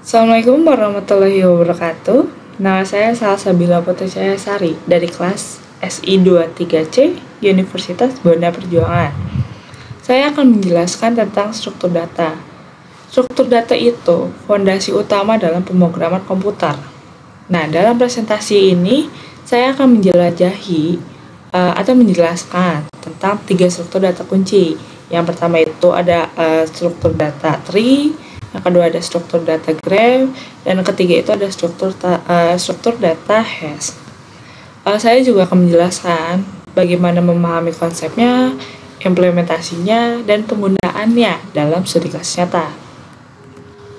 Assalamualaikum warahmatullahi wabarakatuh. Nama saya Salsabila Putri Sari dari kelas SI23C Universitas Banda Perjuangan. Saya akan menjelaskan tentang struktur data. Struktur data itu fondasi utama dalam pemrograman komputer. Nah, dalam presentasi ini saya akan atau menjelaskan tentang 3 struktur data kunci. Yang pertama itu ada struktur data tree, yang kedua ada struktur data graph, dan yang ketiga itu ada struktur data hash. Saya juga akan menjelaskan bagaimana memahami konsepnya, implementasinya, dan penggunaannya dalam studi kasus nyata.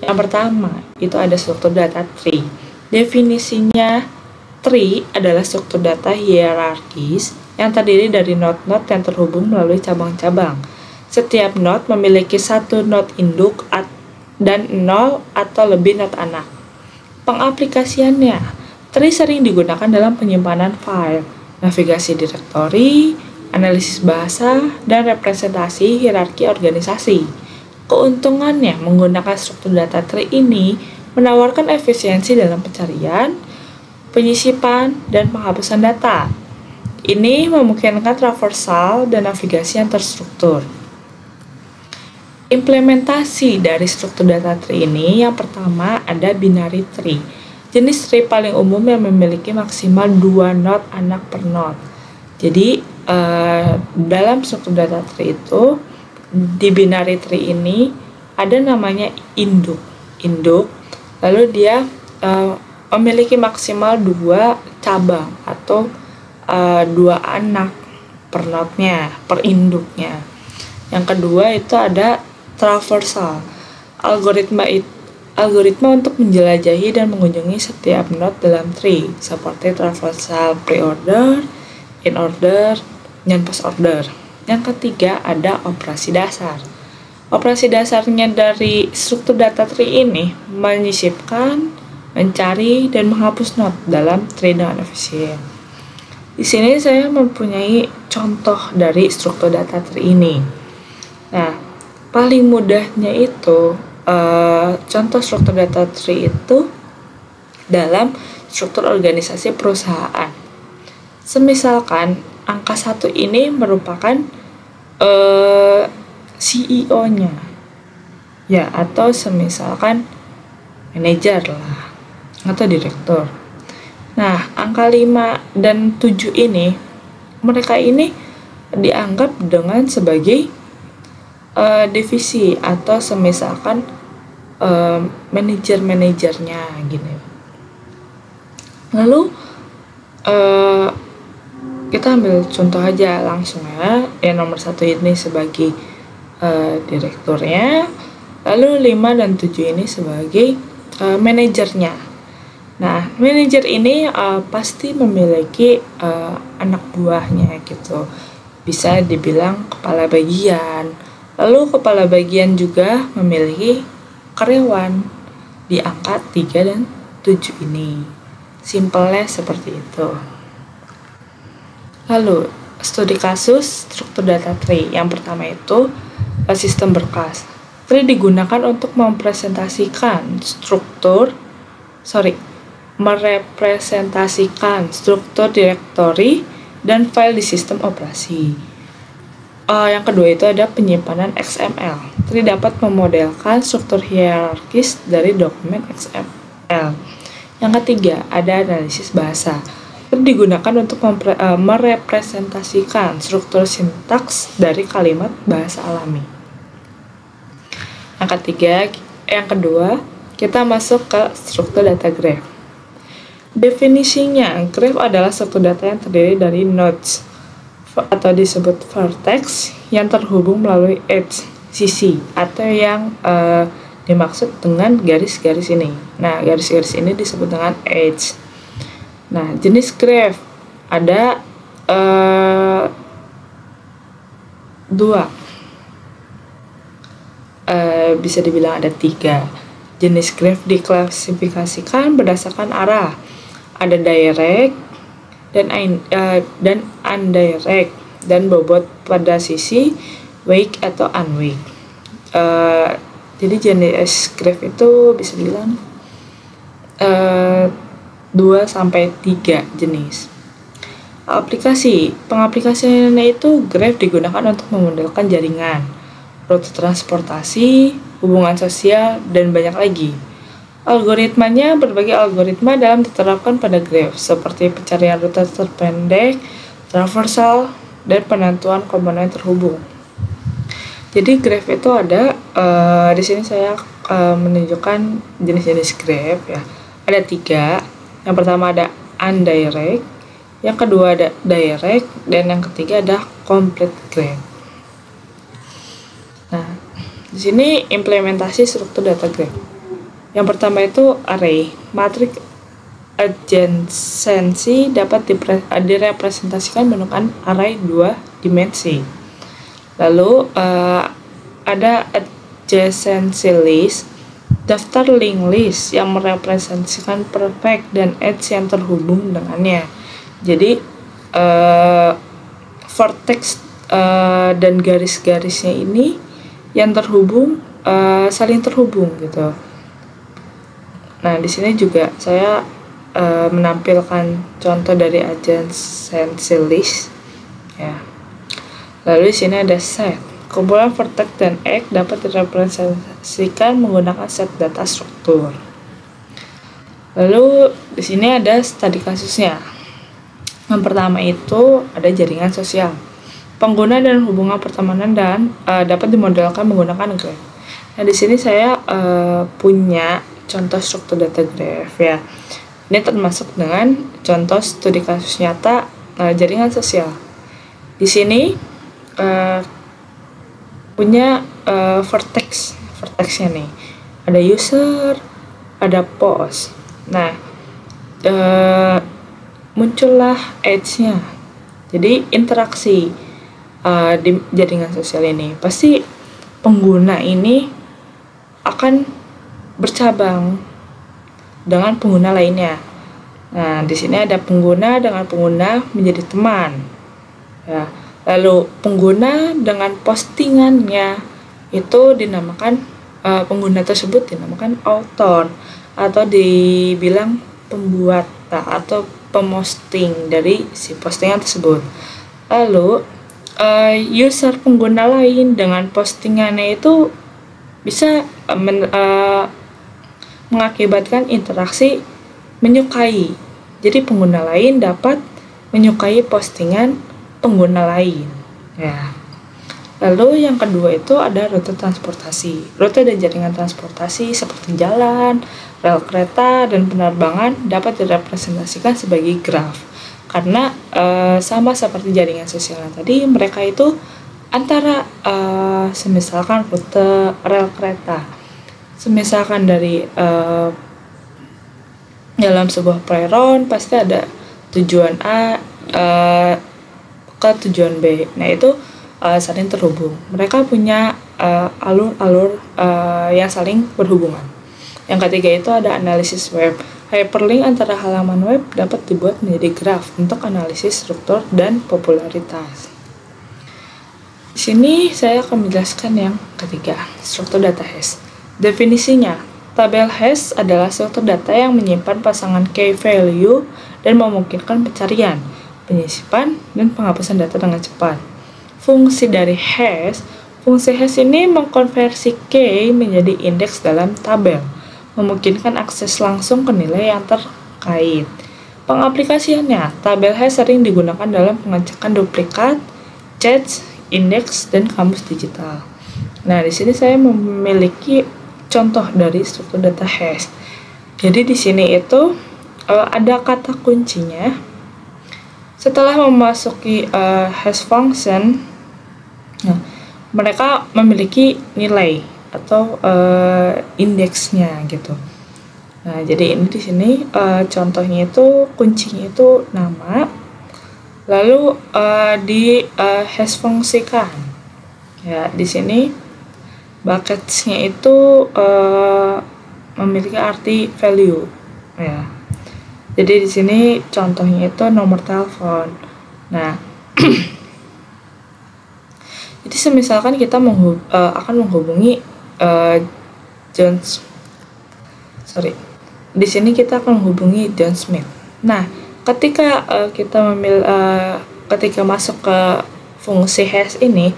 Yang pertama itu ada struktur data tree. Definisinya, tree adalah struktur data hierarkis yang terdiri dari node-node yang terhubung melalui cabang-cabang. Setiap node memiliki satu node induk dan 0 atau lebih node anak. Pengaplikasiannya, tree sering digunakan dalam penyimpanan file, navigasi direktori, analisis bahasa, dan representasi hierarki organisasi. Keuntungannya menggunakan struktur data tree ini menawarkan efisiensi dalam pencarian, penyisipan, dan penghapusan data. Ini memungkinkan traversal dan navigasi yang terstruktur. Implementasi dari struktur data tree ini, yang pertama ada binary tree. Jenis tree paling umum yang memiliki maksimal 2 node anak per node. Jadi, dalam struktur data tree itu, di binary tree ini ada namanya induk. Lalu dia memiliki maksimal 2 cabang atau 2 anak per node-nya, per induknya. Yang kedua itu ada traversal, algoritma untuk menjelajahi dan mengunjungi setiap node dalam tree, seperti traversal pre-order, in-order, dan post-order. Yang ketiga ada operasi dasar. Operasi dasarnya dari struktur data tree ini menyisipkan, mencari, dan menghapus node dalam tree dengan efisien. Di sini saya mempunyai contoh dari struktur data tree ini. Nah, paling mudahnya itu contoh struktur data tree itu dalam struktur organisasi perusahaan. Semisalkan angka 1 ini merupakan CEO-nya, ya, atau semisalkan manajer lah, atau direktur. Nah, angka 5 dan 7 ini, mereka ini dianggap dengan sebagai divisi atau semisalkan manajernya gini. Lalu kita ambil contoh aja langsung ya. Yang nomor 1 ini sebagai direkturnya, lalu 5 dan 7 ini sebagai manajernya. Nah, manajer ini pasti memiliki anak buahnya gitu. Bisa dibilang kepala bagian. Lalu kepala bagian juga memiliki karyawan di angka 3 dan 7 ini. Simpelnya seperti itu. Lalu, studi kasus struktur data tree. Yang pertama itu sistem berkas. Tree digunakan untuk merepresentasikan struktur direktori dan file di sistem operasi. Yang kedua itu ada penyimpanan XML. Tree dapat memodelkan struktur hierarkis dari dokumen XML. Yang ketiga ada analisis bahasa. Tree digunakan untuk merepresentasikan struktur sintaks dari kalimat bahasa alami. Yang kedua kita masuk ke struktur data graph. Definisinya, graph adalah struktur data yang terdiri dari nodes atau disebut vertex yang terhubung melalui edge, sisi, atau yang dimaksud dengan garis-garis ini. Nah, garis-garis ini disebut dengan edge. Nah, jenis graph ada 2. Bisa dibilang ada 3. Jenis graph diklasifikasikan berdasarkan arah. Ada direct dan undirect, dan bobot pada sisi wake atau unwake. Jadi jenis graph itu bisa bilang 2 sampai 3 jenis. Pengaplikasiannya itu Graph digunakan untuk memodelkan jaringan, rute transportasi, hubungan sosial, dan banyak lagi. Algoritmanya berbagai algoritma dalam diterapkan pada Graph, seperti pencarian rute terpendek, traversal, dan penentuan komponen terhubung. Jadi Graph itu ada, di sini saya menunjukkan jenis-jenis Graph ya. Ada 3. Yang pertama ada undirect, yang kedua ada direct, dan yang ketiga ada complete graph. Nah, di sini implementasi struktur data graph. Yang pertama itu array. Matriks adjacency dapat direpresentasikan menggunakan array 2 dimensi. Lalu ada adjacency list, daftar link list yang merepresentasikan perfect dan edge yang terhubung dengannya. Jadi vertex dan garis-garisnya ini yang terhubung saling terhubung gitu. Nah, di sini juga saya menampilkan contoh dari adjacency list ya. Lalu di sini ada set. Kumpulan vertex dan edge dapat direpresentasikan menggunakan set data struktur. Lalu di sini ada studi kasusnya. Yang pertama itu ada jaringan sosial. Pengguna dan hubungan pertemanan dan dapat dimodelkan menggunakan graph. Nah, di sini saya punya contoh struktur data graph ya. Ini termasuk dengan contoh studi kasus nyata jaringan sosial. Di sini punya vertexnya nih. Ada user, ada post. Nah, muncullah edge-nya. Jadi interaksi di jaringan sosial ini pasti pengguna ini akan bercabang dengan pengguna lainnya. Nah, di sini ada pengguna dengan pengguna menjadi teman. Ya. Lalu pengguna dengan postingannya itu dinamakan pengguna tersebut dinamakan author atau dibilang pembuat atau pemosting dari si postingan tersebut. Lalu user pengguna lain dengan postingannya itu bisa mengakibatkan interaksi menyukai. Jadi pengguna lain dapat menyukai postingan pengguna lain. Ya. Lalu yang kedua itu ada rute transportasi. Rute dan jaringan transportasi seperti jalan, rel kereta, dan penerbangan dapat direpresentasikan sebagai graf. Karena sama seperti jaringan sosial tadi, mereka itu antara semisalkan rute rel kereta. Semisalkan dari dalam sebuah peron pasti ada tujuan A ke tujuan B. Nah, itu saling terhubung. Mereka punya alur-alur yang saling berhubungan. Yang ketiga itu ada analisis web. Hyperlink antara halaman web dapat dibuat menjadi graf untuk analisis struktur dan popularitas. Di sini saya akan menjelaskan yang ketiga, struktur data hash. Definisinya, tabel hash adalah struktur data yang menyimpan pasangan key value dan memungkinkan pencarian, penyisipan, dan penghapusan data dengan cepat. Fungsi hash ini mengkonversi key menjadi indeks dalam tabel, memungkinkan akses langsung ke nilai yang terkait. Pengaplikasiannya, tabel hash sering digunakan dalam pengecekan duplikat, cache, indeks, dan kamus digital. Nah, di sini saya memiliki contoh dari struktur data hash. Jadi di sini itu ada kata kuncinya. Setelah memasuki hash function, nah, mereka memiliki nilai atau indeksnya gitu. Nah, jadi ini di sini contohnya itu kuncinya itu nama, lalu di hash fungsikan. Ya, di sini buckets-nya itu memiliki arti value. Ya. Jadi di sini contohnya itu nomor telepon. Nah, jadi semisalkan kita akan menghubungi di sini kita akan menghubungi John Smith. Nah, ketika ketika masuk ke fungsi hash ini,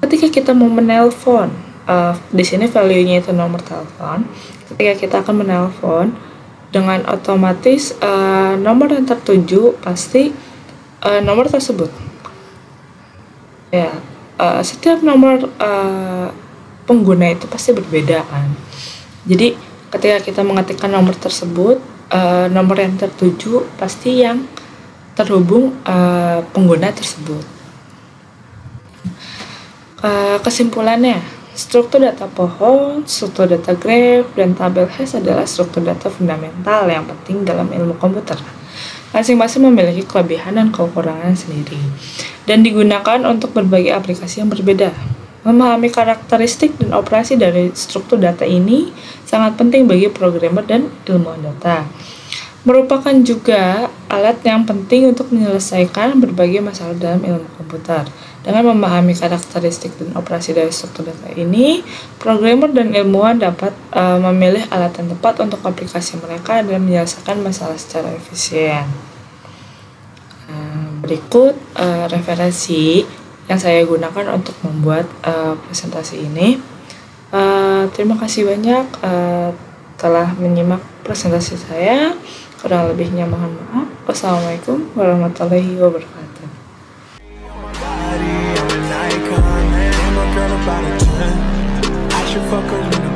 ketika kita mau menelpon, di sini value-nya itu nomor telepon. Ketika kita akan menelpon, dengan otomatis nomor yang tertuju pasti nomor tersebut. Ya, setiap nomor pengguna itu pasti berbeda kan. Jadi ketika kita mengetikkan nomor tersebut, nomor yang tertuju pasti yang terhubung pengguna tersebut. Kesimpulannya, struktur data pohon, struktur data graph, dan tabel hash adalah struktur data fundamental yang penting dalam ilmu komputer. Masing-masing memiliki kelebihan dan kekurangan sendiri, dan digunakan untuk berbagai aplikasi yang berbeda. Memahami karakteristik dan operasi dari struktur data ini sangat penting bagi programmer dan ilmuwan data. Merupakan juga alat yang penting untuk menyelesaikan berbagai masalah dalam ilmu komputer. Dengan memahami karakteristik dan operasi dari struktur data ini, programmer dan ilmuwan dapat memilih alat yang tepat untuk aplikasi mereka dan menyelesaikan masalah secara efisien. Berikut referensi yang saya gunakan untuk membuat presentasi ini. Terima kasih banyak telah menyimak presentasi saya. Kurang lebihnya mohon maaf. Wassalamualaikum warahmatullahi wabarakatuh. I should fuck her